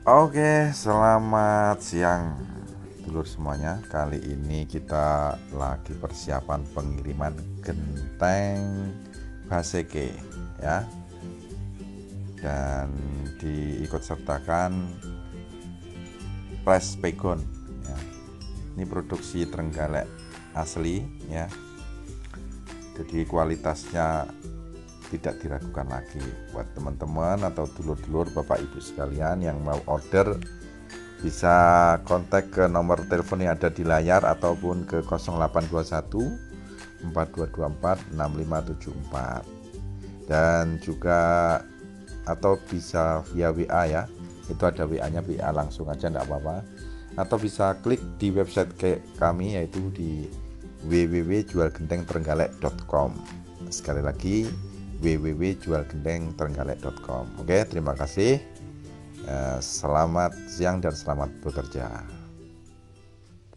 Oke, selamat siang dulur semuanya. Kali ini kita lagi persiapan pengiriman genteng Baseke ya. Dan diikut sertakan Press Pegon ya. Ini produksi Trenggalek asli ya. Jadi kualitasnya tidak diragukan lagi. Buat teman-teman atau dulur-dulur Bapak Ibu sekalian yang mau order, bisa kontak ke nomor telepon yang ada di layar ataupun ke 0821 4224 6574, dan juga atau bisa via WA ya, itu ada WA-nya, WA langsung aja enggak apa-apa, atau bisa klik di website kami yaitu di www.jualgentengtrenggalek.com. Sekali lagi www.jualgentengtrenggalek.com. Oke, terima kasih. Selamat siang dan selamat bekerja.